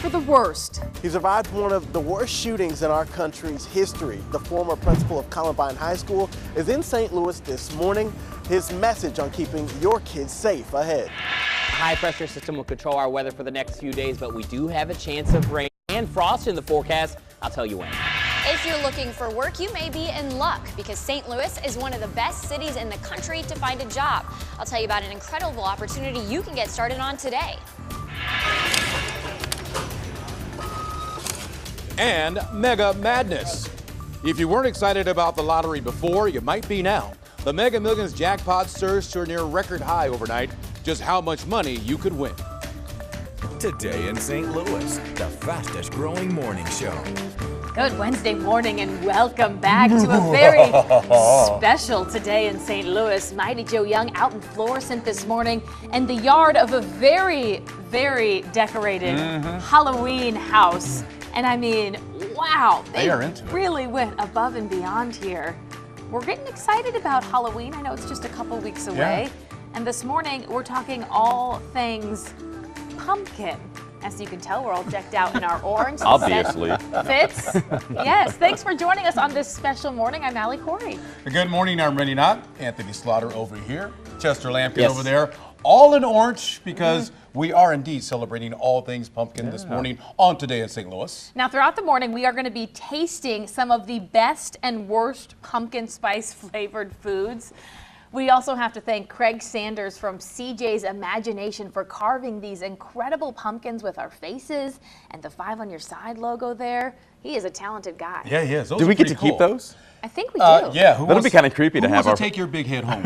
for the worst. He survived one of the worst shootings in our country's history. The former principal of Columbine High School is in St. Louis this morning. His message on keeping your kids safe ahead. High pressure system will control our weather for the next few days, but we do have a chance of rain and frost in the forecast. I'll tell you when. If you're looking for work, you may be in luck because St. Louis is one of the best cities in the country to find a job. I'll tell you about an incredible opportunity you can get started on today. And Mega Madness. If you weren't excited about the lottery before, you might be now. The Mega Millions jackpot surged to a near record high overnight. Just how much money you could win. Today in St. Louis, the fastest growing morning show. Good Wednesday morning and welcome back to a very special Today in St. Louis. Mighty Joe Young out in Florissant this morning in the yard of a very, very decorated Halloween house. And I mean, wow, they really went above and beyond here. We're getting excited about Halloween. I know it's just a couple weeks away. And this morning, we're talking all things pumpkin. As you can tell, we're all decked out in our orange. Obviously. Fits. Yes, thanks for joining us on this special morning. I'm Allie Corey. Good morning, I'm Rennie Knott. Anthony Slaughter over here. Chester Lampkin over there. All in orange because we are indeed celebrating all things pumpkin this morning on Today in St. Louis. Now, throughout the morning, we are going to be tasting some of the best and worst pumpkin spice flavored foods. We also have to thank Craig Sanders from CJ's Imagination for carving these incredible pumpkins with our faces and the 5 on your side logo there. He is a talented guy. Yeah, he is. Do we get to keep those? I think we do. Yeah. That'll be kind of creepy to have. Who wants to take your big head home?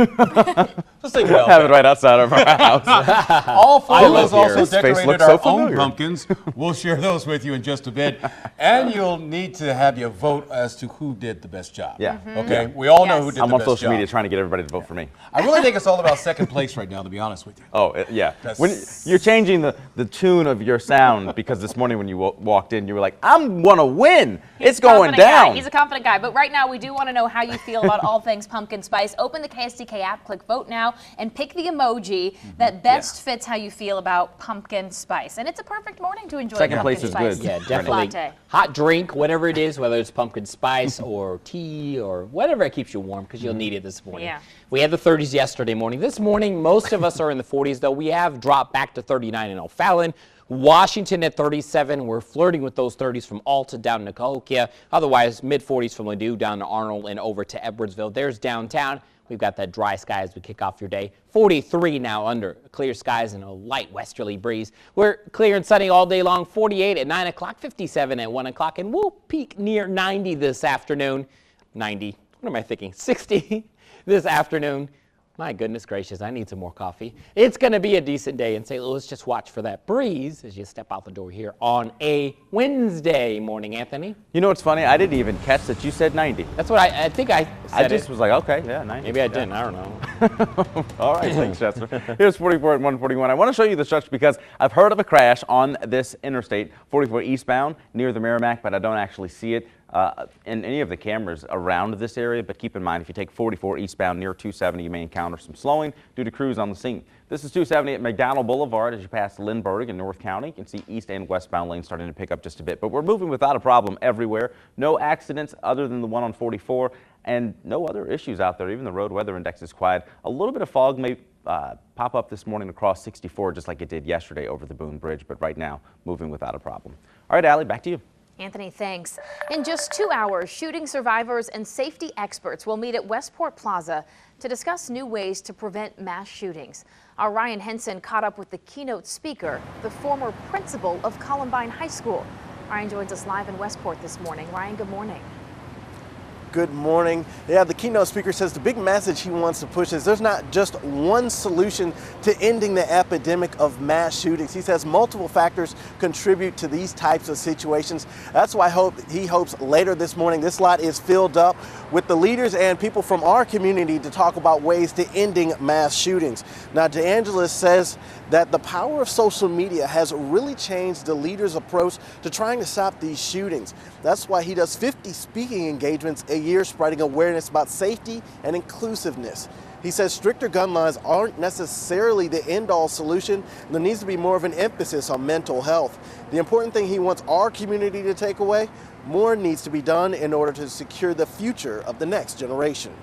Let's think about have it right outside of our house. All 4 of us also His face decorated looks our so own familiar. pumpkins. We'll share those with you in just a bit. And you'll need to have your vote as to who did the best job. Yeah. Okay? We all know who did I'm the on best social job. media trying to get everybody to vote for me. I really think it's all about second place right now, to be honest with you. Oh, yeah. When you're changing the tune of your sound because this morning when you walked in, you were like, I'm going to win. It's going down. He's a confident guy. But right now, we do want to know how you feel about all things pumpkin spice. Open the KSDK app, click vote now, and pick the emoji that best fits how you feel about pumpkin spice. And it's a perfect morning to enjoy Second pumpkin place is spice. good. Yeah, definitely. Latte. Hot drink, whatever it is, whether it's pumpkin spice or tea or whatever it keeps you warm, because you'll need it this morning. Yeah. We had the 30s yesterday morning. This morning, most of us are in the 40s, though. We have dropped back to 39 in O'Fallon. Washington at 37. We're flirting with those 30s from Alta down to Cahokia. Otherwise, mid-40s from Ladue down to Arnold and over to Edwardsville. There's downtown. We've got that dry sky as we kick off your day. 43 now under clear skies and a light westerly breeze. We're clear and sunny all day long. 48 at 9 o'clock, 57 at 1 o'clock, and we'll peak near 90 this afternoon. 90. What am I thinking? 60 this afternoon. My goodness gracious, I need some more coffee. It's going to be a decent day in St. Louis. Just watch for that breeze as you step out the door here on a Wednesday morning, Anthony. You know what's funny? I didn't even catch that you said 90. That's what I think I said. I just was like, okay, yeah, 90. Maybe I didn't. I don't know. All right, thanks, Chester. Here's 44 at 141. I want to show you the structure because I've heard of a crash on this interstate, 44 eastbound near the Merrimack, but I don't actually see it in any of the cameras around this area. But keep in mind, if you take 44 eastbound near 270, you may encounter some slowing due to crews on the scene. This is 270 at McDonald Boulevard. As you pass Lindbergh in North County, you can see east and westbound lanes starting to pick up just a bit. But we're moving without a problem everywhere. No accidents other than the one on 44, and no other issues out there. Even the road weather index is quiet. A little bit of fog may pop up this morning across 64, just like it did yesterday over the Boone Bridge. But right now, moving without a problem. All right, Allie, back to you. Anthony, thanks. In just 2 hours, shooting survivors and safety experts will meet at Westport Plaza to discuss new ways to prevent mass shootings. Our Ryan Henson caught up with the keynote speaker, the former principal of Columbine High School. Ryan joins us live in Westport this morning. Ryan, good morning. Good morning. Yeah, the keynote speaker says the big message he wants to push is there's not just one solution to ending the epidemic of mass shootings. He says multiple factors contribute to these types of situations. That's why he hopes later this morning this lot is filled up with the leaders and people from our community to talk about ways to ending mass shootings. Now, DeAngelis says that the power of social media has really changed the leaders' approach to trying to stop these shootings. That's why he does 50 speaking engagements a year, spreading awareness about safety and inclusiveness. He says stricter gun laws aren't necessarily the end-all solution. There needs to be more of an emphasis on mental health. The important thing he wants our community to take away, more needs to be done in order to secure the future of the next generation.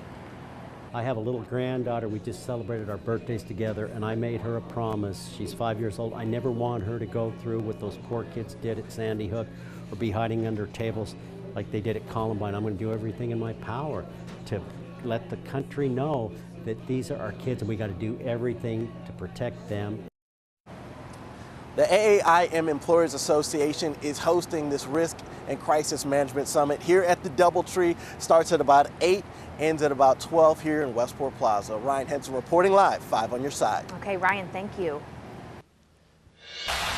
I have a little granddaughter. We just celebrated our birthdays together, and I made her a promise. She's 5 years old. I never want her to go through what those poor kids did at Sandy Hook or be hiding under tables like they did at Columbine. I'm going to do everything in my power to let the country know that these are our kids and we got to do everything to protect them. The AAIM Employers Association is hosting this Risk and Crisis Management Summit here at the DoubleTree. Starts at about 8, ends at about 12 here in Westport Plaza. Ryan Henson reporting live, 5 on your side. Okay, Ryan, thank you.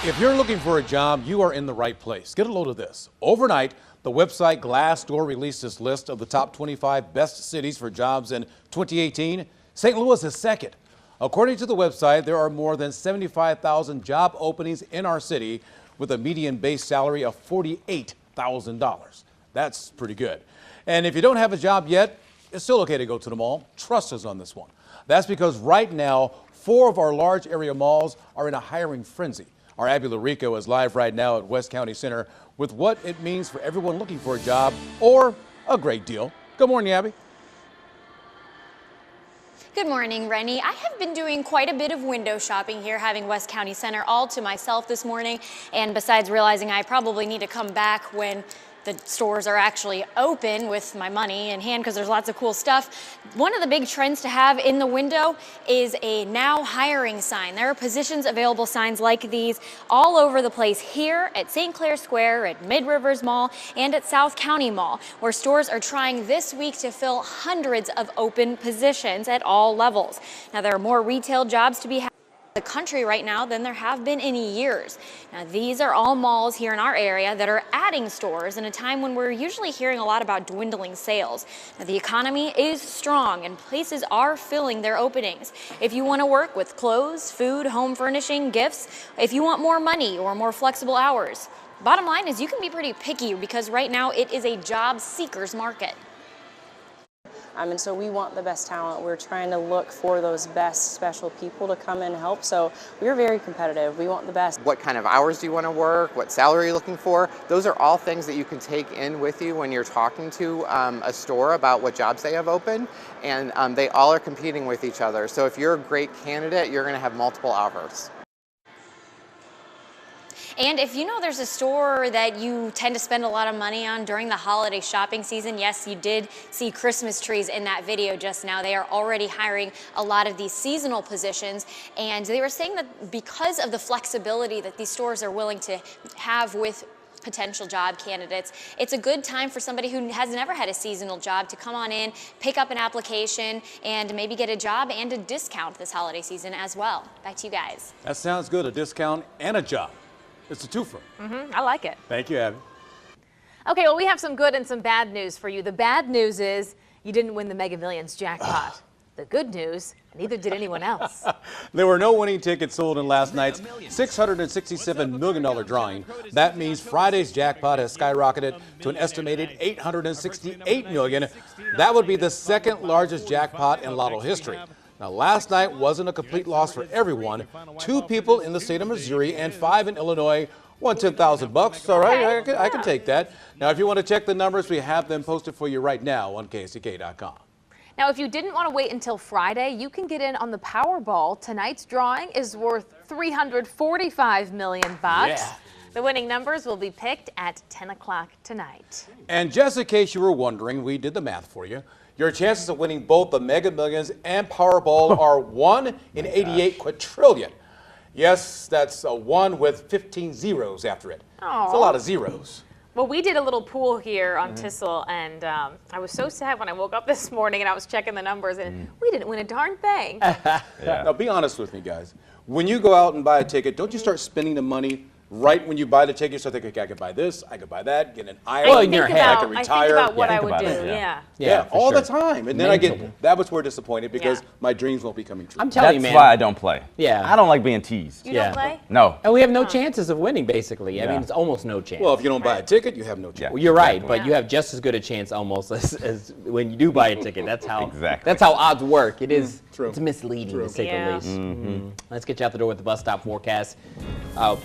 If you're looking for a job, you are in the right place. Get a load of this. Overnight, the website Glassdoor released this list of the top 25 best cities for jobs in 2018. St. Louis is second. According to the website, there are more than 75,000 job openings in our city with a median base salary of $48,000. That's pretty good. And if you don't have a job yet, it's still okay to go to the mall. Trust us on this one. That's because right now, 4 of our large area malls are in a hiring frenzy. Our Abby Larico is live right now at West County Center with what it means for everyone looking for a job or a great deal. Good morning, Abby. Good morning, Rennie. I have been doing quite a bit of window shopping here, having West County Center all to myself this morning. And besides realizing I probably need to come back when the stores are actually open with my money in hand because there's lots of cool stuff. One of the big trends to have in the window is a now hiring sign. There are positions available signs like these all over the place here at St. Clair Square, at Mid-Rivers Mall, and at South County Mall, where stores are trying this week to fill hundreds of open positions at all levels. Now, there are more retail jobs to be had the country right now than there have been in years. Now, these are all malls here in our area that are adding stores in a time when we're usually hearing a lot about dwindling sales. Now, the economy is strong and places are filling their openings. If you want to work with clothes, food, home furnishing, gifts, if you want more money or more flexible hours, bottom line is you can be pretty picky because right now it is a job seekers market. And so we want the best talent. We're trying to look for those best special people to come and help. So we're very competitive. We want the best. What kind of hours do you want to work? What salary are you looking for? Those are all things that you can take in with you when you're talking to a store about what jobs they have open. And they all are competing with each other. So if you're a great candidate, you're going to have multiple offers. And if you know there's a store that you tend to spend a lot of money on during the holiday shopping season, yes, you did see Christmas trees in that video just now. They are already hiring a lot of these seasonal positions. And they were saying that because of the flexibility that these stores are willing to have with potential job candidates, it's a good time for somebody who has never had a seasonal job to come on in, pick up an application, and maybe get a job and a discount this holiday season as well. Back to you guys. That sounds good, a discount and a job. It's a twofer. I like it. Thank you, Abby. Okay, well, we have some good and some bad news for you. The bad news is you didn't win the Mega Millions jackpot. The good news, neither did anyone else. There were no winning tickets sold in last night's $667 million drawing. That means Friday's jackpot has skyrocketed to an estimated $868 million. That would be the second largest jackpot in lotto history. Now, last night wasn't a complete loss for everyone. 2 people in the state of Missouri and 5 in Illinois won $10,000. All right, I can take that. Now, if you want to check the numbers, we have them posted for you right now on KSDK.com. Now, if you didn't want to wait until Friday, you can get in on the Powerball. Tonight's drawing is worth $345 million. Yeah. The winning numbers will be picked at 10 o'clock tonight. And just in case you were wondering, we did the math for you. Your chances of winning both the Mega Millions and Powerball are 1 in 88 quadrillion. Yes, that's a 1 with 15 zeros after it. Aww. It's a lot of zeros. Well, we did a little pool here on Tissel, and I was so sad when I woke up this morning and I was checking the numbers, and we didn't win a darn thing. Now, be honest with me, guys. When you go out and buy a ticket, don't you start spending the money right when you buy the ticket, you start thinking, I could buy this, I could buy that, get an I island, think I could about retire. what I would do. it, Yeah. all for the sure. time. And then that was where disappointed because my dreams won't be coming true. I'm telling you, That's man. why I don't play. Yeah. I don't like being teased. You Yeah. don't play? No. And we have no chances of winning, basically. I Yeah. mean, it's almost no chance. Well, if you don't buy a ticket, you have no chance. Well, you're right, but Yeah. you have just as good a chance almost as when you do buy a ticket. That's how Exactly. that's how odds work. It is True. it's misleading to say Yeah. the least. Let's get you out the door with the bus stop forecast.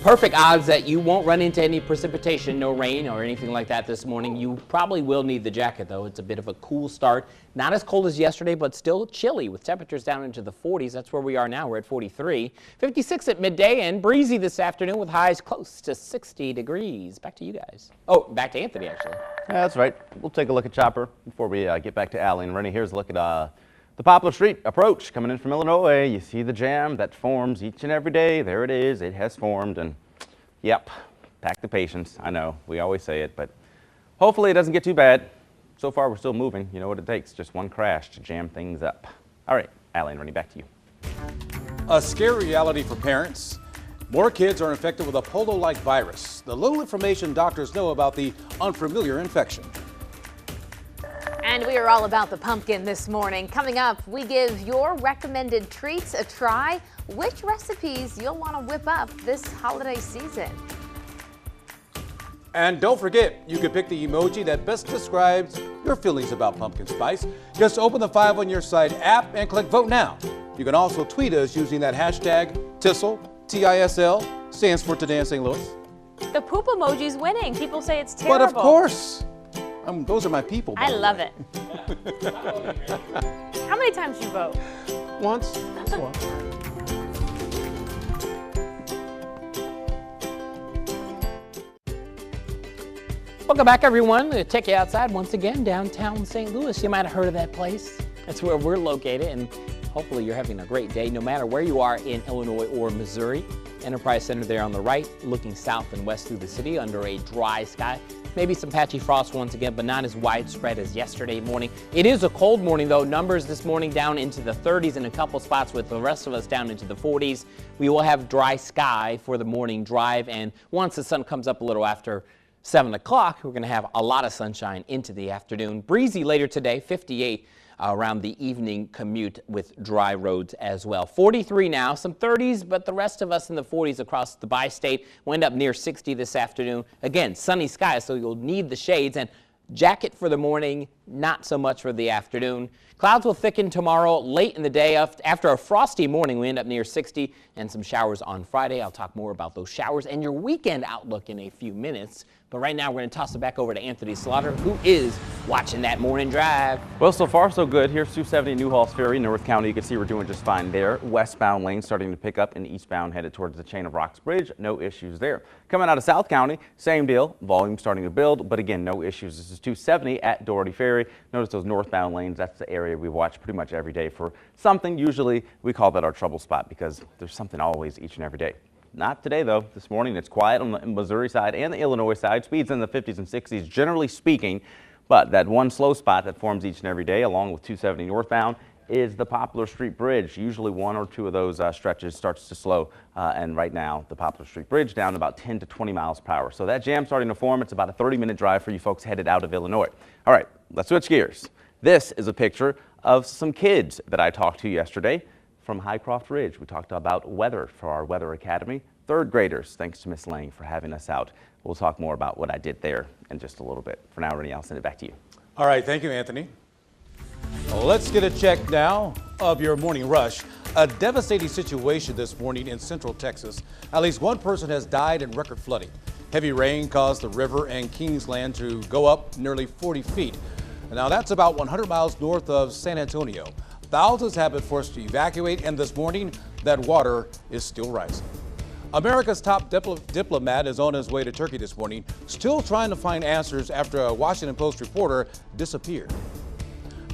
Perfect odds that you won't run into any precipitation, no rain or anything like that this morning. You probably will need the jacket though. It's a bit of a cool start. Not as cold as yesterday, but still chilly with temperatures down into the 40s. That's where we are now. We're at 43. 56 at midday and breezy this afternoon with highs close to 60 degrees. Back to you guys. Oh, back to Anthony actually. Yeah, that's right. We'll take a look at Chopper before we get back to Allie and Rennie. Here's a look at the Poplar Street approach coming in from Illinois. You see the jam that forms each and every day. There it is. It has formed, and yep, pack the patience. I know we always say it, but hopefully it doesn't get too bad. So far, we're still moving. You know what it takes, just one crash to jam things up. All right, Allie and Rennie, back to you. A scary reality for parents. More kids are infected with a polio-like virus. The little information doctors know about the unfamiliar infection. And we are all about the pumpkin this morning. Coming up, we give your recommended treats a try. Which recipes you'll want to whip up this holiday season? And don't forget, you can pick the emoji that best describes your feelings about pumpkin spice. Just open the 5 on Your Side app and click Vote Now. You can also tweet us using that hashtag TISL, T-I-S-L, stands for Today in St. Louis. The poop emoji's winning. People say it's terrible. But of course, those are my people. I love it. How many times do you vote? Once. Welcome back, everyone. We'll take you outside once again, downtown St. Louis. You might have heard of that place. That's where we're located, and hopefully you're having a great day no matter where you are in Illinois or Missouri. Enterprise Center there on the right, looking south and west through the city under a dry sky. Maybe some patchy frost once again, but not as widespread as yesterday morning. It is a cold morning, though. Numbers this morning down into the 30s in a couple spots, with the rest of us down into the 40s. We will have dry sky for the morning drive, and once the sun comes up a little after 7 o'clock, we're going to have a lot of sunshine into the afternoon. Breezy later today, 58 around the evening commute with dry roads as well. 43 now, some 30s, but the rest of us in the 40s across the bi-state. We'll end up near 60 this afternoon. Again, sunny skies, so you'll need the shades, and jacket for the morning, not so much for the afternoon. Clouds will thicken tomorrow late in the day. After a frosty morning, we end up near 60 and some showers on Friday. I'll talk more about those showers and your weekend outlook in a few minutes. But right now, we're going to toss it back over to Anthony Slaughter, who is watching that morning drive. Well, so far so good. Here's 270 Newhalls Ferry, North County. You can see we're doing just fine there. Westbound lane starting to pick up, and eastbound headed towards the Chain of Rocks Bridge. No issues there. Coming out of South County, same deal. Volume starting to build, but again, no issues. This is 270 at Doherty Ferry. Notice those northbound lanes. That's the area we watch pretty much every day for something. Usually we call that our trouble spot because there's something always each and every day. Not today, though. This morning, it's quiet on the Missouri side and the Illinois side. Speeds in the 50s and 60s, generally speaking. But that one slow spot that forms each and every day, along with 270 northbound, is the Poplar Street Bridge. Usually one or two of those stretches starts to slow. And right now, the Poplar Street Bridge down about 10 to 20 miles per hour. So that jam starting to form. It's about a 30-minute drive for you folks headed out of Illinois. All right, let's switch gears. This is a picture of some kids that I talked to yesterday from Highcroft Ridge. We talked about weather for our Weather Academy. Third graders, thanks to Miss Lang for having us out. We'll talk more about what I did there in just a little bit. For now, Rennie, I'll send it back to you. All right, thank you, Anthony. Well, let's get a check now of your morning rush. A devastating situation this morning in central Texas. At least one person has died in record flooding. Heavy rain caused the river and Kingsland to go up nearly 40 feet. Now that's about 100 miles north of San Antonio. Thousands have been forced to evacuate, and this morning that water is still rising. America's top diplomat is on his way to Turkey this morning, still trying to find answers after a Washington Post reporter disappeared.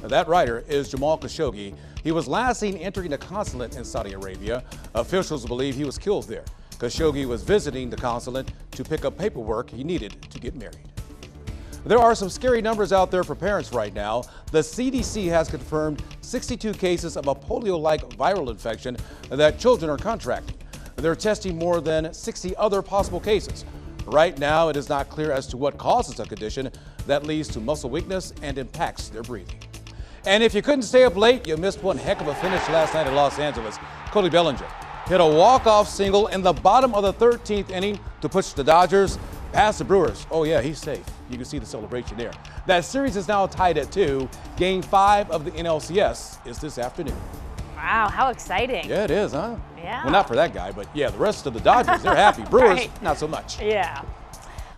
Now, that writer is Jamal Khashoggi. He was last seen entering a consulate in Saudi Arabia. Officials believe he was killed there. Khashoggi was visiting the consulate to pick up paperwork he needed to get married. There are some scary numbers out there for parents right now. The CDC has confirmed 62 cases of a polio-like viral infection that children are contracting. They're testing more than 60 other possible cases. Right now, it is not clear as to what causes a condition that leads to muscle weakness and impacts their breathing. And if you couldn't stay up late, you missed one heck of a finish last night in Los Angeles. Cody Bellinger hit a walk-off single in the bottom of the 13th inning to push the Dodgers past the Brewers. Oh yeah, he's safe. You can see the celebration there. That series is now tied at 2. Game 5 of the NLCS is this afternoon. Wow, how exciting. Yeah, it is, huh? Yeah. Well, not for that guy, but yeah, the rest of the Dodgers, they're happy. Brewers, Right. not so much. Yeah.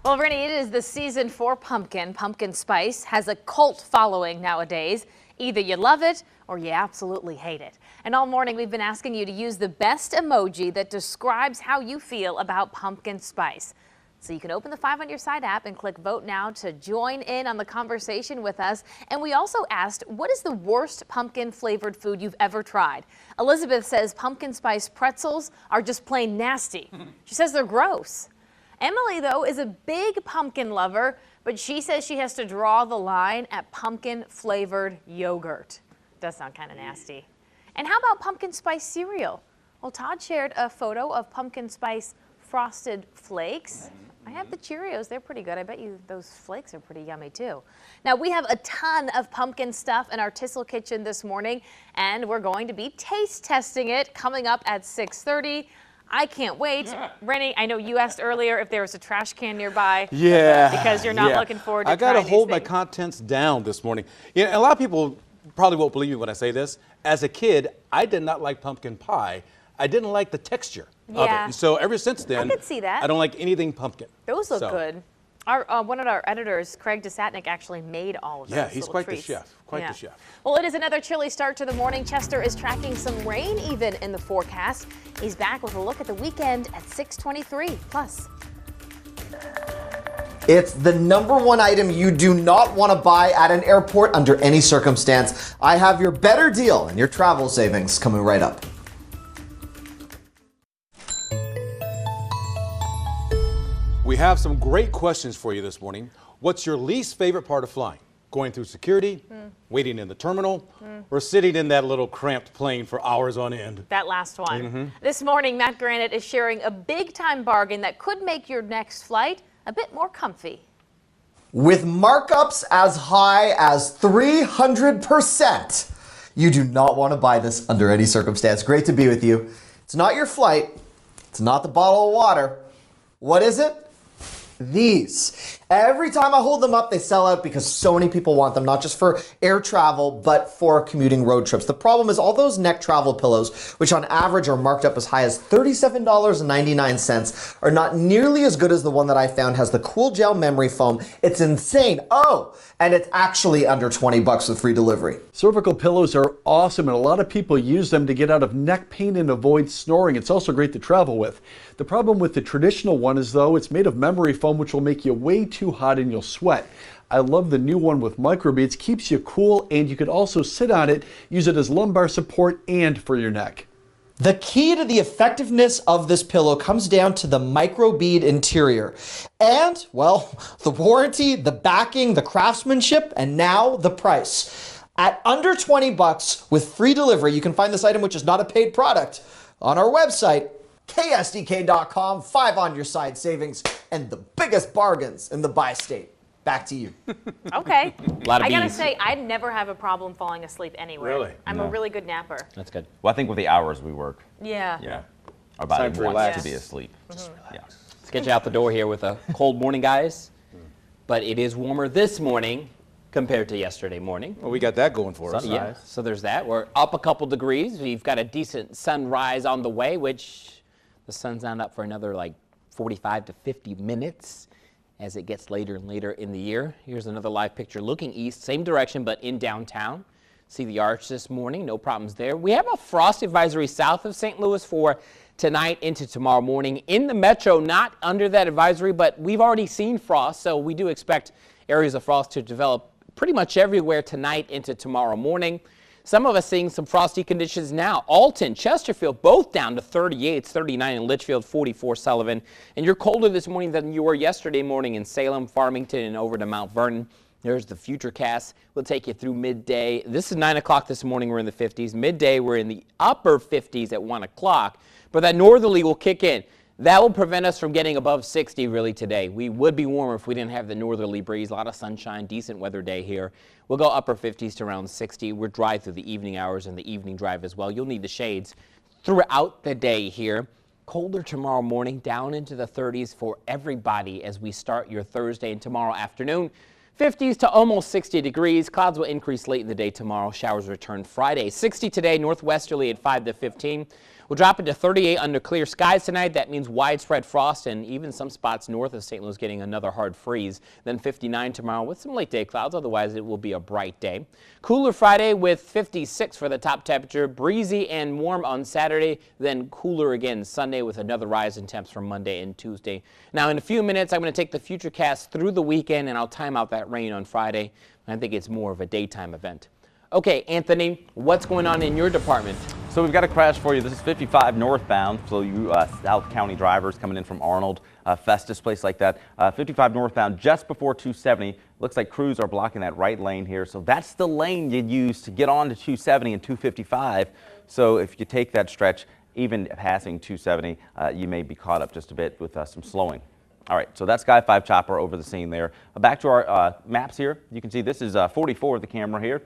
Well, Rennie, it is the season for pumpkin. Pumpkin spice has a cult following nowadays. Either you love it or you absolutely hate it. And all morning we've been asking you to use the best emoji that describes how you feel about pumpkin spice. So you can open the 5 on Your Side app and click Vote Now to join in on the conversation with us. And we also asked, what is the worst pumpkin flavored food you've ever tried? Elizabeth says pumpkin spice pretzels are just plain nasty. She says they're gross. Emily, though, is a big pumpkin lover, but she says she has to draw the line at pumpkin flavored yogurt. Does sound kind of nasty. And how about pumpkin spice cereal? Well, Todd shared a photo of pumpkin spice frosted flakes. I have the Cheerios. They're pretty good. I bet you those flakes are pretty yummy, too. Now, we have a ton of pumpkin stuff in our Tissel Kitchen this morning, and we're going to be taste testing it coming up at 6:30. I can't wait. Rennie, I know you asked earlier if there was a trash can nearby. Yeah. Because you're not looking forward to I got to trying hold these my things. contents down this morning. Yeah, a lot of people probably won't believe me when I say this. As a kid, I did not like pumpkin pie. I didn't like the texture of it. Yeah. And so ever since then, I could see that. I don't like anything pumpkin. Those look So, good. One of our editors, Craig DeSatnik, actually made all of those. Yeah, he's little quite treats. the chef. Quite the chef. Well, it is another chilly start to the morning. Chester is tracking some rain even in the forecast. He's back with a look at the weekend at 6:23. Plus. It's the #1 item you do not want to buy at an airport under any circumstance. I have your better deal and your travel savings coming right up. We have some great questions for you this morning. What's your least favorite part of flying? Going through security, waiting in the terminal, or sitting in that little cramped plane for hours on end? That last one. This morning, Matt Granite is sharing a big-time bargain that could make your next flight a bit more comfy. With markups as high as 300%, you do not want to buy this under any circumstance. Great to be with you. It's not your flight. It's not the bottle of water. What is it? These. Every time I hold them up, they sell out because so many people want them, not just for air travel, but for commuting road trips. The problem is all those neck travel pillows, which on average are marked up as high as $37.99, are not nearly as good as the one that I found has the cool gel memory foam. It's insane. Oh, and it's actually under 20 bucks with free delivery. Cervical pillows are awesome, and a lot of people use them to get out of neck pain and avoid snoring. It's also great to travel with. The problem with the traditional one is, though, it's made of memory foam, which will make you way too hot and you'll sweat. I love the new one with microbeads, keeps you cool, and you could also sit on it, use it as lumbar support and for your neck. The key to the effectiveness of this pillow comes down to the microbead interior. And, well, the warranty, the backing, the craftsmanship, and now the price. At under 20 bucks with free delivery, you can find this item, which is not a paid product, on our website, ksdk.com. 5 on your side savings and the biggest bargains in the bi-state. Back to you. Okay. Lot of I gotta bees. say, I'd never have a problem falling asleep anywhere. Really? I'm a really good napper. That's good. Well, I think with the hours we work, Yeah. our Time body to wants relax. to be asleep. Yeah. Let's get you out the door here with a cold morning, guys. But it is warmer this morning compared to yesterday morning. Well, we got that going for us. Yeah, so there's that. We're up a couple degrees. We've got a decent sunrise on the way, which the sun's not up for another like 45 to 50 minutes as it gets later and later in the year. Here's another live picture looking east, same direction, but in downtown. See the arch this morning, no problems there. We have a frost advisory south of St. Louis for tonight into tomorrow morning. In the metro, not under that advisory, but we've already seen frost, so we do expect areas of frost to develop pretty much everywhere tonight into tomorrow morning. Some of us seeing some frosty conditions now. Alton, Chesterfield, both down to 38. It's 39 in Litchfield, 44 Sullivan. And you're colder this morning than you were yesterday morning in Salem, Farmington, and over to Mount Vernon. There's the Futurecast. We'll take you through midday. This is 9 o'clock this morning. We're in the 50s. Midday, we're in the upper 50s at 1 o'clock. But that northerly will kick in. That will prevent us from getting above 60 really today. We would be warmer if we didn't have the northerly breeze. A lot of sunshine, decent weather day here. We'll go upper 50s to around 60. We're dry through the evening hours and the evening drive as well. You'll need the shades throughout the day here. Colder tomorrow morning, down into the 30s for everybody as we start your Thursday and tomorrow afternoon. 50s to almost 60 degrees. Clouds will increase late in the day tomorrow. Showers return Friday. 60 today, northwesterly at 5 to 15. We'll drop into 38 under clear skies tonight. That means widespread frost and even some spots north of St. Louis getting another hard freeze. Then 59 tomorrow with some late day clouds. Otherwise, it will be a bright day. Cooler Friday with 56 for the top temperature. Breezy and warm on Saturday. Then cooler again Sunday with another rise in temps from Monday and Tuesday. Now, in a few minutes, I'm going to take the Futurecast through the weekend and I'll time out that rain on Friday. I think it's more of a daytime event. Okay, Anthony, what's going on in your department? So we've got a crash for you. This is 55 northbound, so you South County drivers coming in from Arnold, Festus, place like that. 55 northbound just before 270. Looks like crews are blocking that right lane here. So that's the lane you'd use to get on to 270 and 255. So if you take that stretch, even passing 270, you may be caught up just a bit with some slowing. All right, so that's Guy 5 Chopper over the scene there. Back to our maps here. You can see this is 44 of the camera here.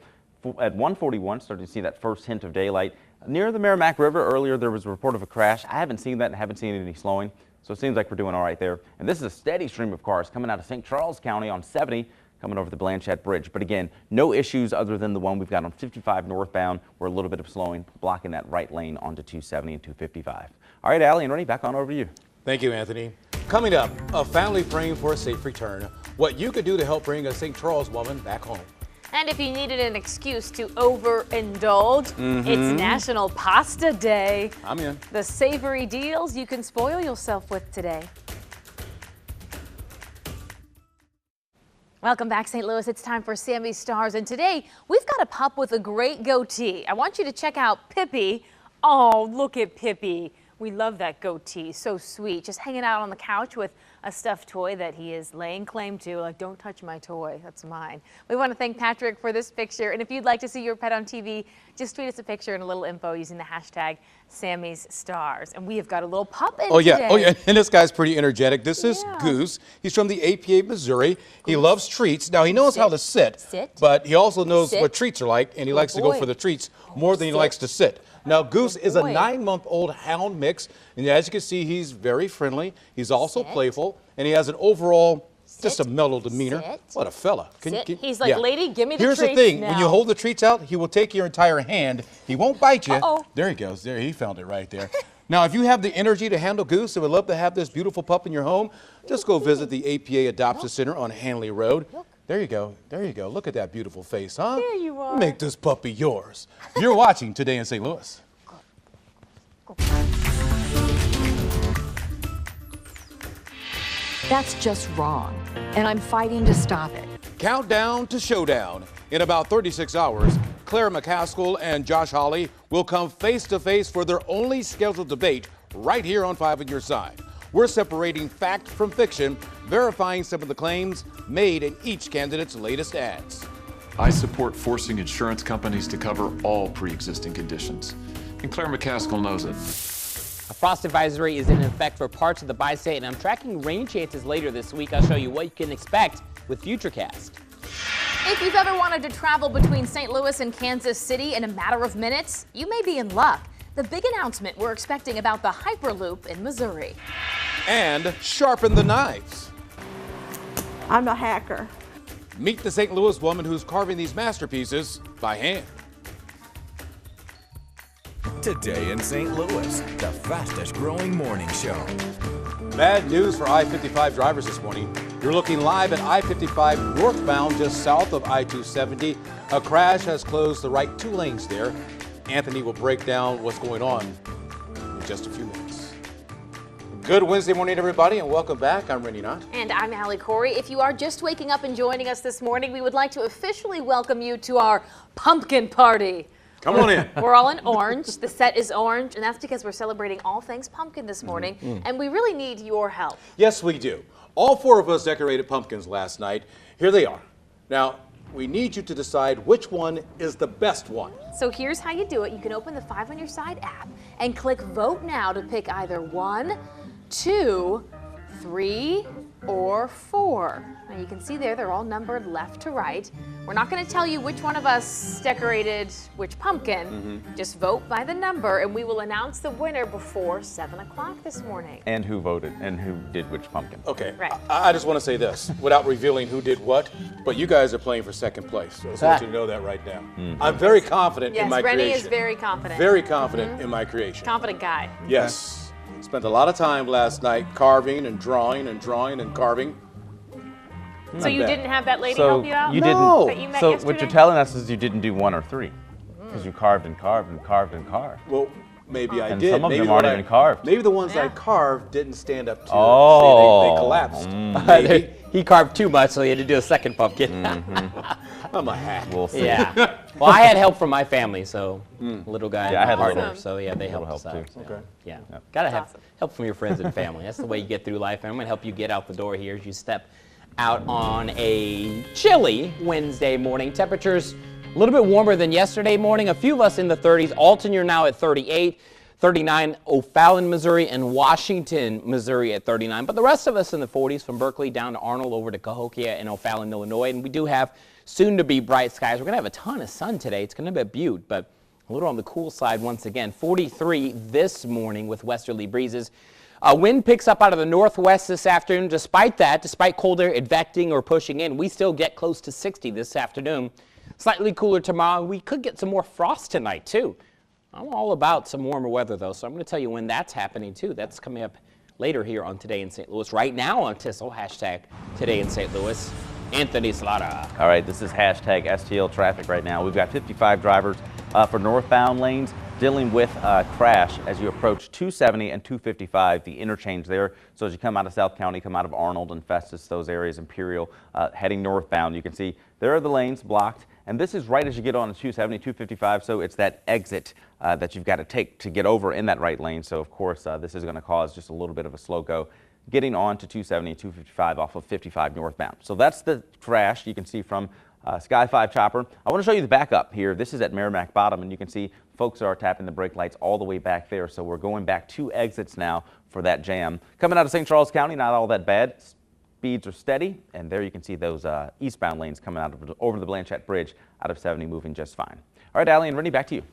At 141, starting to see that first hint of daylight. Near the Merrimack River earlier, there was a report of a crash. I haven't seen that and haven't seen any slowing, so it seems like we're doing all right there. And this is a steady stream of cars coming out of St. Charles County on 70, coming over the Blanchette Bridge. But again, no issues other than the one we've got on 55 northbound, where a little bit of slowing, blocking that right lane onto 270 and 255. All right, Allie and Rennie, back on over to you. Thank you, Anthony. Coming up, a family praying for a safe return. What you could do to help bring a St. Charles woman back home. And if you needed an excuse to overindulge, it's National Pasta Day. I'm in. The savory deals you can spoil yourself with today. Welcome back, St. Louis. It's time for Sammy's Stars, and today we've got a pup with a great goatee. I want you to check out Pippi. Oh, look at Pippi. We love that goatee, so sweet. Just hanging out on the couch with a stuffed toy that he is laying claim to, like, don't touch my toy, that's mine. We want to thank Patrick for this picture, and if you'd like to see your pet on TV, just tweet us a picture and a little info using the hashtag Sammy's Stars. And we have got a little pup in today. Oh yeah, and this guy's pretty energetic. This is Goose. He's from the APA, Missouri. He loves treats. Now, he knows how to sit, but he also knows what treats are like, and he likes to go for the treats more than he likes to sit. Now, Goose is a 9-month-old hound mix, and as you can see, he's very friendly. He's also playful, and he has an overall, just a mellow demeanor. What a fella. He's like, lady, give me the treats. Here's the thing. Now. When you hold the treats out, he will take your entire hand. He won't bite you. There he goes. There, he found it right there. Now, if you have the energy to handle Goose and would love to have this beautiful pup in your home, just go visit the APA Adoption Center on Hanley Road. There you go. There you go. Look at that beautiful face, huh? There you are. Make this puppy yours. You're watching Today in St. Louis. That's just wrong, and I'm fighting to stop it. Countdown to showdown. In about 36 hours, Claire McCaskill and Josh Hawley will come face to face for their only scheduled debate right here on 5 on Your Side. We're separating fact from fiction, verifying some of the claims made in each candidate's latest ads. I support forcing insurance companies to cover all pre-existing conditions, and Claire McCaskill knows it. A frost advisory is in effect for parts of the bi-state, and I'm tracking rain chances later this week. I'll show you what you can expect with Futurecast. If you've ever wanted to travel between St. Louis and Kansas City in a matter of minutes, you may be in luck. The big announcement we're expecting about the Hyperloop in Missouri. And sharpen the knives. I'm a hacker. Meet the St. Louis woman who's carving these masterpieces by hand. Today in St. Louis, the fastest growing morning show. Bad news for I-55 drivers this morning. You're looking live at I-55 northbound just south of I-270. A crash has closed the right 2 lanes there. Anthony will break down what's going on in just a few minutes. Good Wednesday morning, everybody, and welcome back. I'm Rennie Knott. And I'm Allie Corey. If you are just waking up and joining us this morning, we would like to officially welcome you to our pumpkin party. Come on in. We're all in orange. The set is orange, and that's because we're celebrating all things pumpkin this morning, and we really need your help. Yes, we do. All 4 of us decorated pumpkins last night. Here they are. Now, we need you to decide which one is the best one. So here's how you do it. You can open the 5 on Your Side app and click Vote Now to pick either 1, 2, 3, or 4. Now you can see there, they're all numbered left to right. We're not going to tell you which one of us decorated which pumpkin. Just vote by the number and we will announce the winner before 7 o'clock this morning. And who voted and who did which pumpkin. Okay, Right. I just want to say this without revealing who did what, but you guys are playing for second place. So I just want you to know that right now. I'm very confident in Yes, my Rennie creation. is very confident. Very confident in my creation. Confident guy. Yes. Spent a lot of time last night carving and drawing and drawing and carving. So you didn't have that lady So help you out? you No. That you met So yesterday? what you're telling us is you didn't do 1 or 3, because you carved and carved and carved and carved. Well, maybe I And did. some of maybe them aren't what even carved. Maybe the ones I Yeah. carved didn't stand up to. Oh. See, they collapsed. Maybe. He carved too much, so he had to do a second pumpkin. I'm a hack. We'll see. Yeah. Well, I had help from my family, so little guy Yeah, I and had a partner, little- so yeah, they little helped us help, out. too. So, Okay. Yeah. Yep. Gotta have awesome. help from your friends and family. That's the way you get through life. And I'm gonna help you get out the door here as you step out on a chilly Wednesday morning. Temperatures a little bit warmer than yesterday morning. A few of us in the 30s. Alton, you're now at 38. 39 O'Fallon, Missouri, and Washington, Missouri at 39. But the rest of us in the 40s, from Berkeley down to Arnold over to Cahokia and O'Fallon, Illinois. And we do have soon to be bright skies. We're going to have a ton of sun today. It's going to be a beaut, but a little on the cool side once again. 43 this morning with westerly breezes. Wind picks up out of the northwest this afternoon. Despite that, despite cold air advecting or pushing in, we still get close to 60 this afternoon. Slightly cooler tomorrow. We could get some more frost tonight, too. I'm all about some warmer weather, though, so I'm going to tell you when that's happening, too. That's coming up later here on Today in St. Louis. Right now on TISL, hashtag Today in St. Louis. Anthony Slaughter. All right, this is hashtag STL traffic right now. We've got 55 drivers for northbound lanes dealing with crash as you approach 270 and 255, the interchange there. So as you come out of South County, come out of Arnold and Festus, those areas, Imperial, heading northbound, you can see there are the lanes blocked. And this is right as you get on 270, 255, so it's that exit that you've got to take to get over in that right lane. So, of course, this is going to cause just a little bit of a slow go getting on to 270, 255 off of 55 northbound. So that's the crash you can see from Sky 5 Chopper. I want to show you the backup here. This is at Merrimack Bottom, and you can see folks are tapping the brake lights all the way back there. So we're going back 2 exits now for that jam. Coming out of St. Charles County, not all that bad. Speeds are steady, and there you can see those eastbound lanes coming out of, over the Blanchette Bridge out of 70 moving just fine. All right, Allie and Rennie, back to you.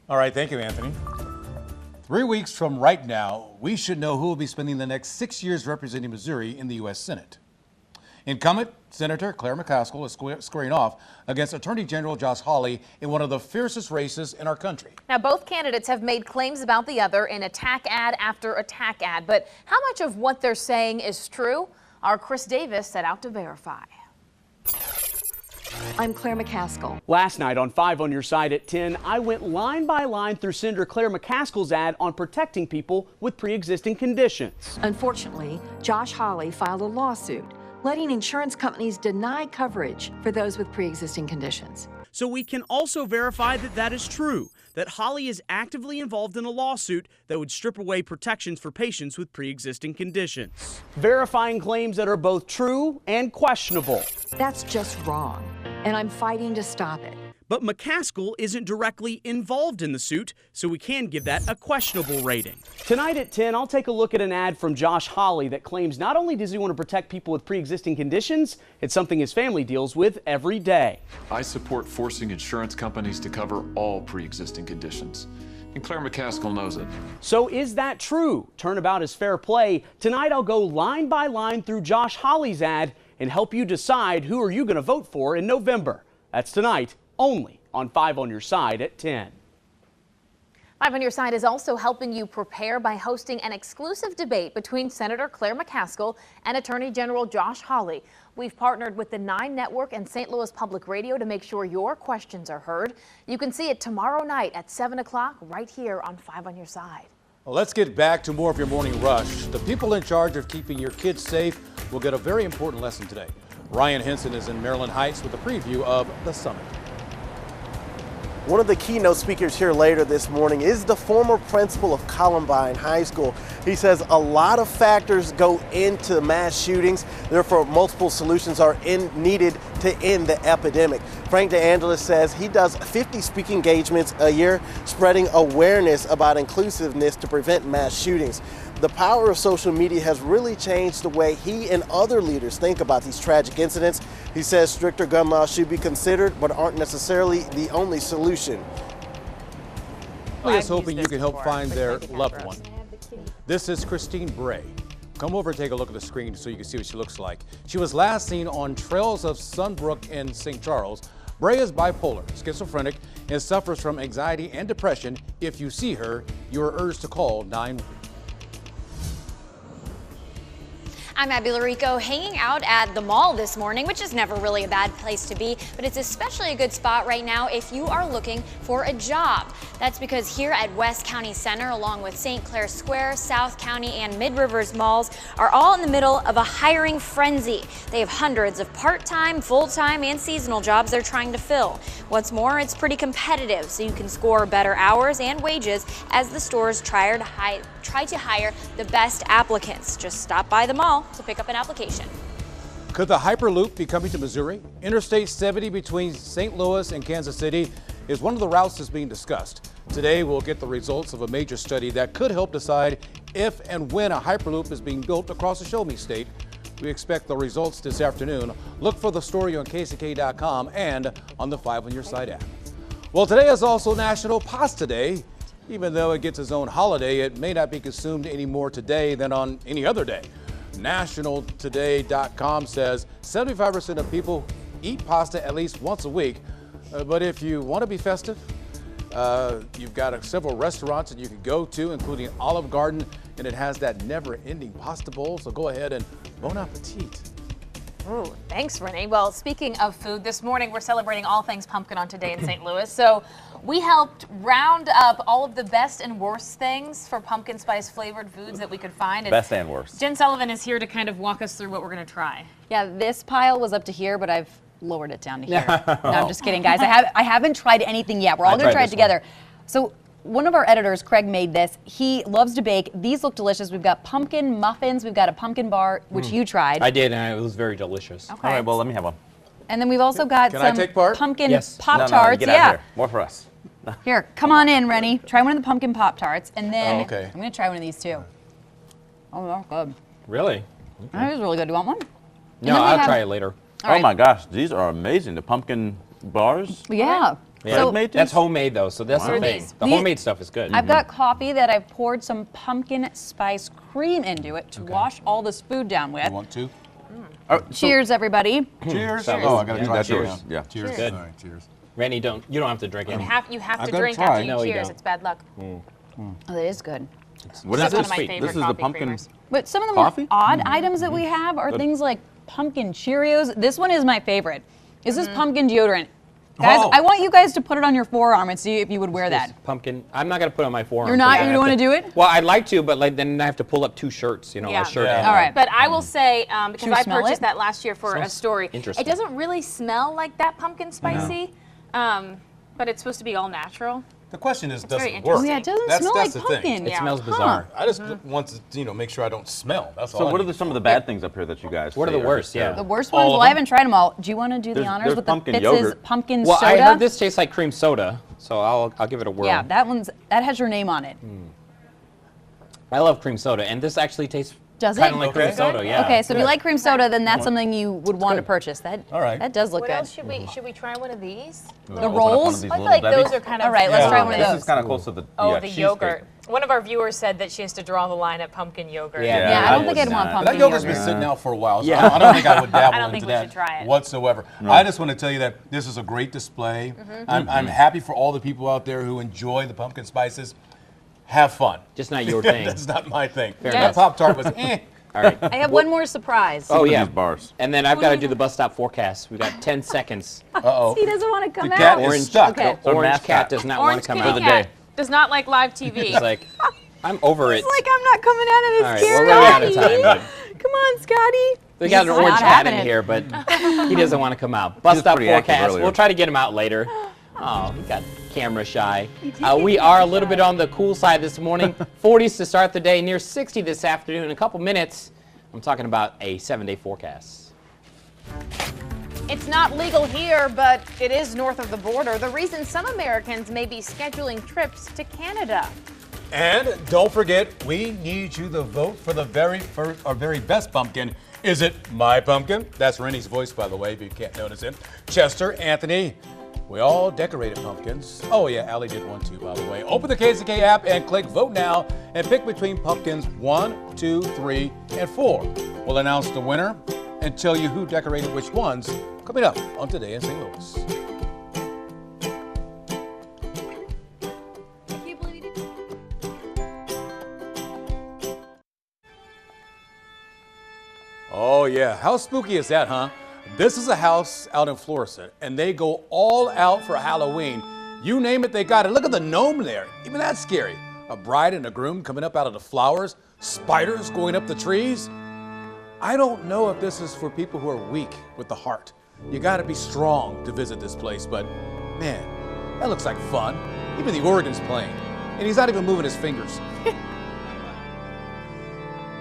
All right, thank you, Anthony. 3 weeks from right now, we should know who will be spending the next 6 years representing Missouri in the U.S. Senate. Incumbent Senator Claire McCaskill is squaring off against Attorney General Josh Hawley in one of the fiercest races in our country. Now, both candidates have made claims about the other in attack ad after attack ad, but how much of what they're saying is true? Our Chris Davis set out to verify. I'm Claire McCaskill. Last night on 5 on Your Side at 10, I went line by line through Senator Claire McCaskill's ad on protecting people with pre-existing conditions. Unfortunately, Josh Hawley filed a lawsuit letting insurance companies deny coverage for those with pre-existing conditions. So we can also verify that that is true, that Hawley is actively involved in a lawsuit that would strip away protections for patients with pre-existing conditions. Verifying claims that are both true and questionable. That's just wrong, and I'm fighting to stop it. But McCaskill isn't directly involved in the suit, so we can give that a questionable rating. Tonight at 10, I'll take a look at an ad from Josh Hawley that claims not only does he want to protect people with pre-existing conditions, it's something his family deals with every day. I support forcing insurance companies to cover all pre-existing conditions. And Claire McCaskill knows it. So is that true? Turnabout is fair play. Tonight I'll go line by line through Josh Hawley's ad and help you decide who are you going to vote for in November. That's tonight, only on 5 on Your Side at 10. 5 on Your Side is also helping you prepare by hosting an exclusive debate between Senator Claire McCaskill and Attorney General Josh Hawley. We've partnered with the 9 Network and St. Louis Public Radio to make sure your questions are heard. You can see it tomorrow night at 7 o'clock right here on 5 on Your Side. Well, let's get back to more of your morning rush. The people in charge of keeping your kids safe will get a very important lesson today. Ryan Henson is in Maryland Heights with a preview of the summit. One of the keynote speakers here later this morning is the former principal of Columbine High School. He says a lot of factors go into mass shootings, therefore multiple solutions are needed to end the epidemic. Frank DeAngelis says he does 50 speaking engagements a year, spreading awareness about inclusiveness to prevent mass shootings. The power of social media has really changed the way he and other leaders think about these tragic incidents. He says stricter gun laws should be considered, but aren't necessarily the only solution. Family is hoping you can help find their loved one. This is Christine Bray. Come over and take a look at the screen so you can see what she looks like. She was last seen on trails of Sunbrook in St. Charles. Bray is bipolar, schizophrenic, and suffers from anxiety and depression. If you see her, you are urged to call 911. I'm Abby Larico, hanging out at the mall this morning, which is never really a bad place to be, but it's especially a good spot right now if you are looking for a job. That's because here at West County Center, along with St. Clair Square, South County, and Mid-Rivers malls, are all in the middle of a hiring frenzy. They have hundreds of part-time, full-time, and seasonal jobs they're trying to fill. What's more, it's pretty competitive, so you can score better hours and wages as the stores try to hire the best applicants. Just stop by the mall to pick up an application. Could the Hyperloop be coming to Missouri? Interstate 70 between St. Louis and Kansas City is one of the routes that's being discussed. Today we'll get the results of a major study that could help decide if and when a Hyperloop is being built across the Show Me State. We expect the results this afternoon. Look for the story on KCK.com and on the 5 on Your Side app. Well, today is also National Pasta Day. Even though it gets its own holiday, it may not be consumed any more today than on any other day. NationalToday.com says 75% of people eat pasta at least once a week. But if you want to be festive, you've got several restaurants that you can go to, including Olive Garden, and it has that never-ending pasta bowl. So go ahead and bon appetit. Ooh, thanks, Renee. Well, speaking of food, this morning we're celebrating all things pumpkin on Today in St. Louis. So we helped round up all of the best and worst things for pumpkin spice flavored foods that we could find. Best and worst. Jen Sullivan is here to kind of walk us through what we're going to try. Yeah, this pile was up to here, but I've lowered it down to here. No, I'm just kidding, guys. I haven't tried anything yet. We're all going to try it together. So one of our editors, Craig, made this. He loves to bake. These look delicious. We've got pumpkin muffins. We've got a pumpkin bar, which you tried. I did, and it was very delicious. Okay. All right, well, let me have one. And then we've also got Can I some take part? pumpkin Yes. Pop-Tarts. No, get out of here. More for us. Here, come on in, Rennie. Try one of the pumpkin Pop-Tarts, and then okay. I'm going to try one of these too. Oh, that's good. Really? That was really good. Do you want one? No, I'll try it later. Oh my gosh, these are amazing. The pumpkin bars. Yeah. Yeah, So that's homemade though, so that's the thing. The homemade stuff is good. I've got coffee that I've poured some pumpkin spice cream into it to wash all this food down with. You want to? Cheers, everybody. Cheers. Cheers. Oh, I got to try. That's Cheers. yours. Yeah. Cheers. Good. All right, cheers. Randy, you don't have to drink it. You have I've to gotta drink try. after you No, you cheers. don't. It's bad luck. Oh, that is good. What That's is one this? of my favorite This is the coffee pumpkin. creamers. But some of the Coffee? more odd items that we have are things like pumpkin Cheerios. This one is my favorite. This is pumpkin deodorant. Guys, Oh. I want you guys to put it on your forearm and see if you would wear that. Pumpkin. I'm not gonna put it on my forearm. You're not? because I You have don't wanna do it? Well, I'd like to, but then I have to pull up two shirts. Yeah. a shirt. Yeah. And All right. But I will say, because Should we I smell purchased it? that last year for a Smells story, interesting. it doesn't really smell like that pumpkin spicy, but it's supposed to be all natural. The question is, does very it work? interesting. Oh, yeah, it doesn't That's smell like the pumpkin. thing. It Yeah. smells bizarre. I just want to, make sure I don't smell. That's all. So I what are need. some of the bad things up here that you guys What are say the worst? just, Yeah. The worst All ones? of Well, them? I haven't tried them all. Do you want to do the honors there's with the pumpkin Fitz's yogurt. pumpkin Well, soda? I heard this tastes like cream soda, so I'll give it a whirl. Yeah, that has your name on it. I love cream soda, and this actually tastes Does kind it? of like cream Okay. soda. Yeah. Okay, so if you like cream soda, then that's something you would want to purchase. All right. That does look What good. else should we try? One of these? The rolls? I feel like those are kind of. All right, let's try one of This those. is kind of close to the Oh, the cheesecake. yogurt. One of our viewers said that she has to draw the line at pumpkin yogurt. Yeah. Yeah, I don't think would I'd want not. pumpkin That yogurt's yogurt. been sitting out for a while, so Yeah. I don't think I would dabble I don't think into we that should try it. whatsoever. I just want to tell you that this is a great display. I'm happy for all the people out there who enjoy the pumpkin spices. Have fun. Just not your thing. That's not my thing. Fair That enough. Pop-Tart was All right. I have one more surprise. Oh yeah. These bars. And then I've got to do the bus stop forecast. We've got 10 seconds. Uh-oh. He doesn't want to come The cat out. is Orange, stuck. Okay. the orange mascot. cat does not want Orange to come kitty out. the cat day. does not like live TV. He's like, I'm over it. It's like I'm not coming out of this All right, here, we're running out of Scotty. time. Come on, Scotty. We got an He's orange not cat in having it. here, but he doesn't want to come out. Bus was stop pretty active forecast. earlier. We'll try to get him out later. Oh, he got camera shy. We are a little bit on the cool side this morning. 40s to start the day, near 60 this afternoon. In a couple minutes, I'm talking about a 7-day forecast. It's not legal here, but it is north of the border. The reason some Americans may be scheduling trips to Canada. And don't forget, we need you to vote for the very best pumpkin. Is it my pumpkin? That's Rennie's voice, by the way, if you can't notice it. Chester, Anthony, we all decorated pumpkins. Oh yeah, Allie did one too, by the way. Open the KZK app and click vote now and pick between pumpkins 1, 2, 3, and 4. We'll announce the winner and tell you who decorated which ones coming up on Today in St. Louis. Oh yeah, how spooky is that, huh? This is a house out in Florissant, and they go all out for Halloween. You name it, they got it. Look at the gnome there. Even that's scary. A bride and a groom coming up out of the flowers, spiders going up the trees. I don't know if this is for people who are weak with the heart. You gotta be strong to visit this place, but man, that looks like fun. Even the organ's playing, and he's not even moving his fingers.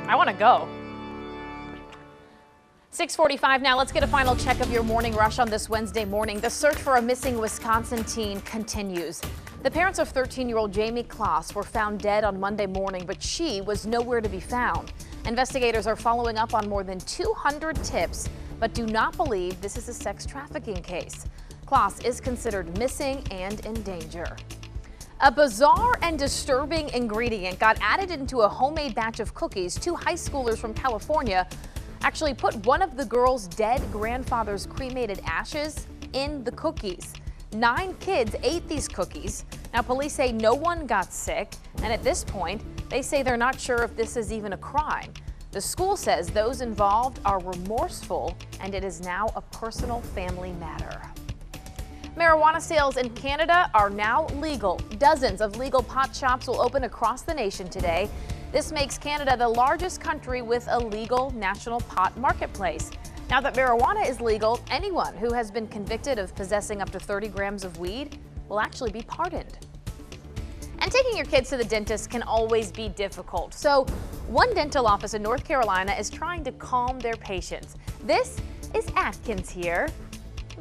I want to go. 6:45 now. Let's get a final check of your morning rush on this Wednesday morning. The search for a missing Wisconsin teen continues. The parents of 13-year-old Jamie Kloss were found dead on Monday morning, but she was nowhere to be found. Investigators are following up on more than 200 tips, but do not believe this is a sex trafficking case. Kloss is considered missing and in danger. A bizarre and disturbing ingredient got added into a homemade batch of cookies. Two high schoolers from California actually put one of the girl's dead grandfather's cremated ashes in the cookies. 9 kids ate these cookies. Now, police say no one got sick, and at this point, they say they're not sure if this is even a crime. The school says those involved are remorseful, and it is now a personal family matter. Marijuana sales in Canada are now legal. Dozens of legal pot shops will open across the nation today. This makes Canada the largest country with a legal national pot marketplace. Now that marijuana is legal, anyone who has been convicted of possessing up to 30 grams of weed will actually be pardoned. And taking your kids to the dentist can always be difficult. So one dental office in North Carolina is trying to calm their patients. This is Atkins here,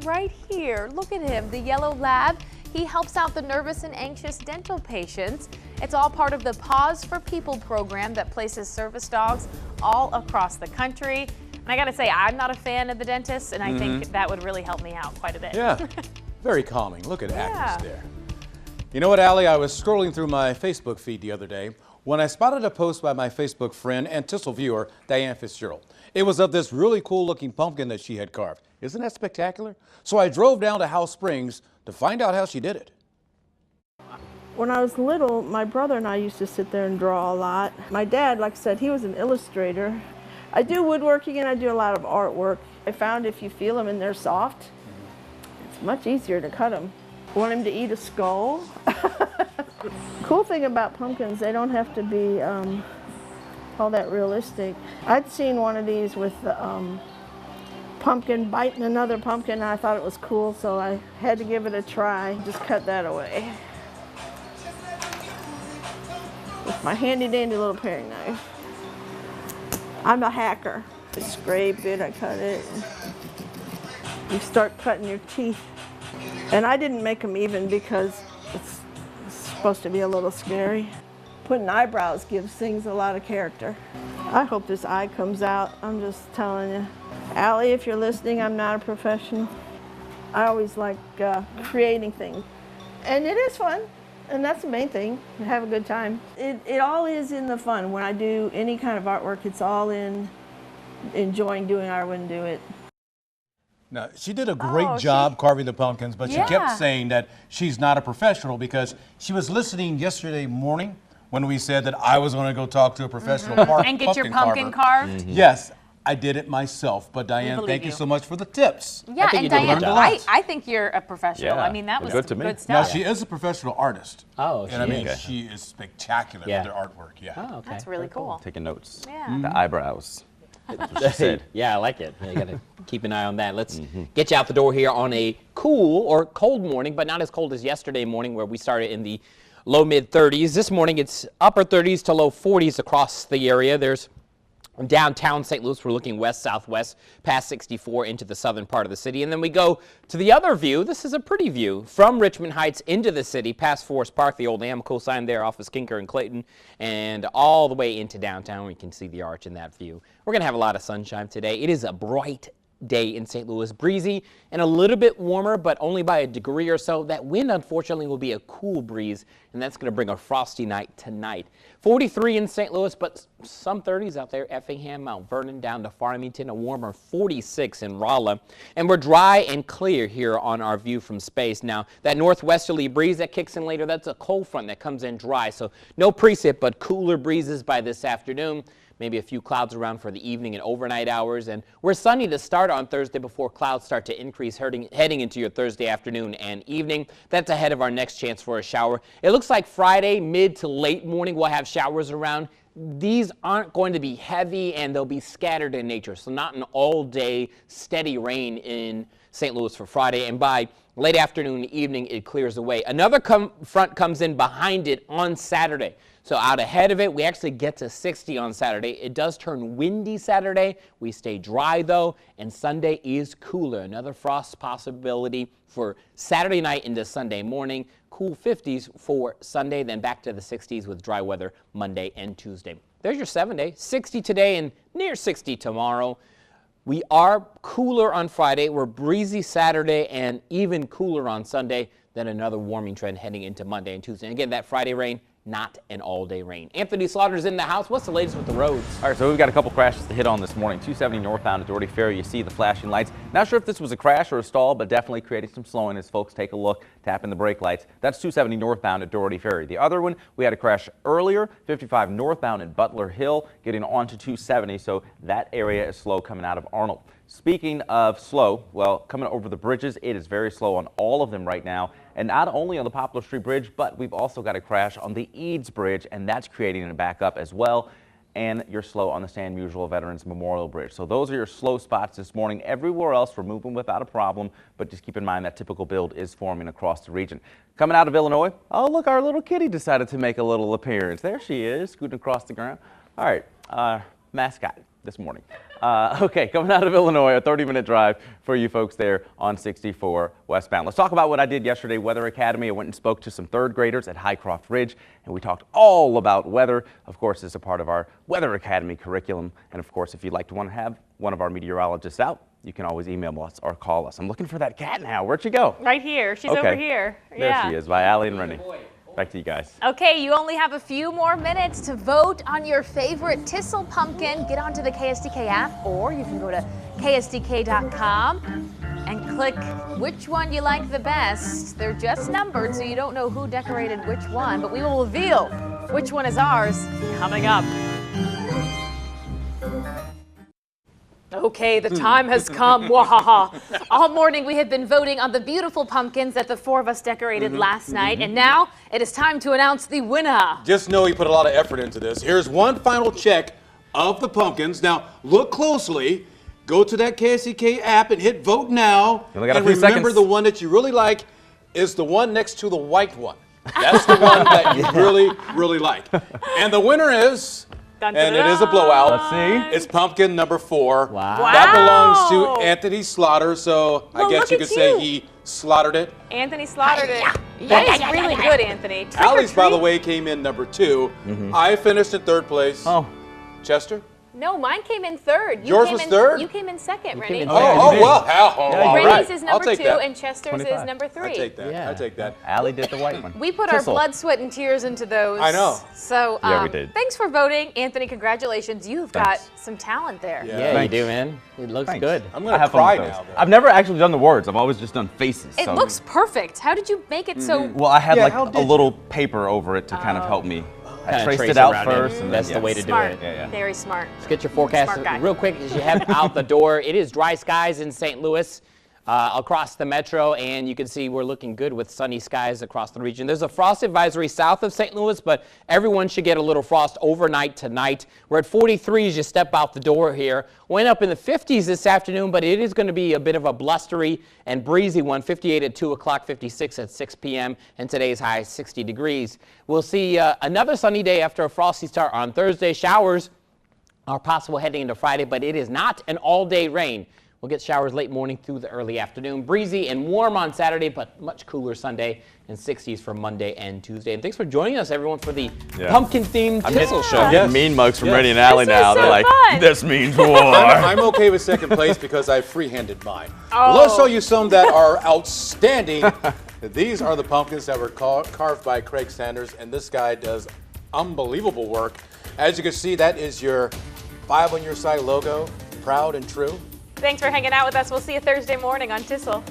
right here. Look at him, the yellow lab. He helps out the nervous and anxious dental patients. It's all part of the Pause for People program that places service dogs all across the country. And I gotta say, I'm not a fan of the dentist, and I think that would really help me out quite a bit. Yeah, very calming. Look at Atkins there. You know what, Allie? I was scrolling through my Facebook feed the other day when I spotted a post by my Facebook friend and Tissel viewer, Diane Fitzgerald. It was of this really cool looking pumpkin that she had carved. Isn't that spectacular? So I drove down to House Springs to find out how she did it. When I was little, my brother and I used to sit there and draw a lot. My dad, like I said, he was an illustrator. I do woodworking and I do a lot of artwork. I found if you feel them and they're soft, it's much easier to cut them. Want him to eat a skull? Cool thing about pumpkins, they don't have to be all that realistic. I'd seen one of these with pumpkin biting another pumpkin, and I thought it was cool, so I had to give it a try. Just cut that away with my handy dandy little paring knife. I'm a hacker. I scrape it, I cut it. You start cutting your teeth. And I didn't make them even because it's supposed to be a little scary. Putting eyebrows gives things a lot of character. I hope this eye comes out. I'm just telling you. Allie, if you're listening, I'm not a professional. I always like creating things. And it is fun. And that's the main thing, have a good time. It all is in the fun. When I do any kind of artwork, it's all in enjoying doing it. I wouldn't do it. Now, she did a great job carving the pumpkins, but she kept saying that she's not a professional because she was listening yesterday morning when we said that I was going to go talk to a professional and get your pumpkin carved. Yes, I did it myself. But Diane, thank you so much for the tips. Yeah, and Diane, I think you're a professional. I mean, that was good stuff. Now, she is a professional artist. Oh, and I mean, she is spectacular with her artwork. Yeah. Oh, okay. That's really cool. Taking notes. Yeah. The eyebrows. That's what she said. Yeah, I like it. You got to keep an eye on that. Let's get you out the door here on a cool or cold morning, but not as cold as yesterday morning where we started in the low mid 30s. This morning it's upper 30s to low 40s across the area. There's Downtown St. Louis, we're looking west-southwest past 64 into the southern part of the city. And then we go to the other view. This is a pretty view from Richmond Heights into the city, past Forest Park, the old Amoco sign there off of Skinker and Clayton, and all the way into downtown. We can see the arch in that view. We're going to have a lot of sunshine today. It is a bright day in St. Louis, breezy and a little bit warmer, but only by a degree or so. That wind, unfortunately, will be a cool breeze, and that's going to bring a frosty night tonight. 43 in St. Louis, but some 30s out there. Effingham, Mount Vernon, down to Farmington, a warmer 46 in Rolla. And we're dry and clear here on our view from space. Now, that northwesterly breeze that kicks in later, that's a cold front that comes in dry, so no precip, but cooler breezes by this afternoon. Maybe a few clouds around for the evening and overnight hours. And we're sunny to start on Thursday before clouds start to increase heading into your Thursday afternoon and evening. That's ahead of our next chance for a shower. It looks like Friday, mid to late morning, we'll have showers around. These aren't going to be heavy, and they'll be scattered in nature. So not an all-day steady rain in St. Louis for Friday. And by late afternoon, evening, it clears away. Another front comes in behind it on Saturday. So out ahead of it, we actually get to 60 on Saturday. It does turn windy Saturday. We stay dry, though, and Sunday is cooler. Another frost possibility for Saturday night into Sunday morning. Cool 50s for Sunday, then back to the 60s with dry weather Monday and Tuesday. There's your 7-day. 60 today and near 60 tomorrow. We are cooler on Friday. We're breezy Saturday and even cooler on Sunday. Then another warming trend heading into Monday and Tuesday. And again, that Friday rain, not an all-day rain. Anthony Slaughter's in the house. What's the latest with the roads? All right, so we've got a couple crashes to hit on this morning. 270 northbound at Doherty Ferry. You see the flashing lights. Not sure if this was a crash or a stall, but definitely creating some slowing as folks take a look, tapping the brake lights. That's 270 northbound at Doherty Ferry. The other one, we had a crash earlier, 55 northbound at Butler Hill, getting onto 270, so that area is slow coming out of Arnold. Speaking of slow, well, coming over the bridges, it is very slow on all of them right now. And not only on the Poplar Street Bridge, but we've also got a crash on the Eads Bridge, and that's creating a backup as well. And you're slow on the San Musial Veterans Memorial Bridge. So those are your slow spots this morning. Everywhere else, we're moving without a problem, but just keep in mind that typical build is forming across the region. Coming out of Illinois, oh, look, our little kitty decided to make a little appearance. There she is, scooting across the ground. All right, mascot this morning. Okay, coming out of Illinois, a 30-minute drive for you folks there on 64 westbound. Let's talk about what I did yesterday, Weather Academy. I went and spoke to some third graders at Highcroft Ridge, and we talked all about weather. Of course, it's a part of our Weather Academy curriculum. And of course, if you'd like to want to have one of our meteorologists out, you can always email us or call us. I'm looking for that cat now. Where'd she go? Right here. She's over here. There she is, by Allie and Rennie. Back to you guys. Okay, you only have a few more minutes to vote on your favorite Tissel pumpkin. Get onto the KSDK app, or you can go to ksdk.com and click which one you like the best. They're just numbered, so you don't know who decorated which one, but we will reveal which one is ours coming up. Okay, the time has come. Wahaha. All morning we have been voting on the beautiful pumpkins that the four of us decorated last night, and now it is time to announce the winner. Just know you put a lot of effort into this. Here's one final check of the pumpkins. Now, look closely. Go to that KSDK app and hit vote now. And remember, the one that you really like is the one next to the white one. That's the one that you really, really like. And the winner is... And it is a blowout. Let's see. It's pumpkin number 4. Wow. That belongs to Anthony Slaughter, so I guess you could say he slaughtered it. Anthony slaughtered it. That is really good, Anthony. Allie's, by the way, came in number 2. I finished in 3rd place. Oh. Chester? No, mine came in 3rd. Yours was 3rd? You came in 2nd, Rennie. Oh, well, all right. Rennie's is number 2 and Chester's is number 3. I take that. Yeah. I take that. Allie did the white one. We put our blood, sweat, and tears into those. I know. So, yeah, we did. Thanks for voting. Anthony, congratulations. You've got some talent there. Yeah, you do, man. It looks good. I'm going to cry now. I've never actually done the words. I've always just done faces. It looks perfect. How did you make it so... Well, I had like a little paper over it to kind of help me. I traced it out first. And that's the way to do it. Very smart. Let's get your forecast real quick as you head out the door. It is dry skies in St. Louis. Across the metro, and you can see we're looking good with sunny skies across the region. There's a frost advisory south of St. Louis, but everyone should get a little frost overnight tonight. We're at 43 as you step out the door here. Went up in the 50s this afternoon, but it is going to be a bit of a blustery and breezy one. 58 at 2 o'clock, 56 at 6 p.m., and today's high is 60 degrees. We'll see another sunny day after a frosty start on Thursday. Showers are possible heading into Friday, but it is not an all-day rain. We'll get showers late morning through the early afternoon. Breezy and warm on Saturday, but much cooler Sunday, and 60s for Monday and Tuesday. And thanks for joining us, everyone, for the pumpkin-themed Tissel Show. I'm getting mean mugs from Ready and Alley now. They're like, this means war. I'm okay with second place because I free-handed mine. Oh. Let's show you some that are outstanding. These are the pumpkins that were carved by Craig Sanders, and this guy does unbelievable work. As you can see, that is your 5 on your side logo, proud and true. Thanks for hanging out with us. We'll see you Thursday morning on Tissel.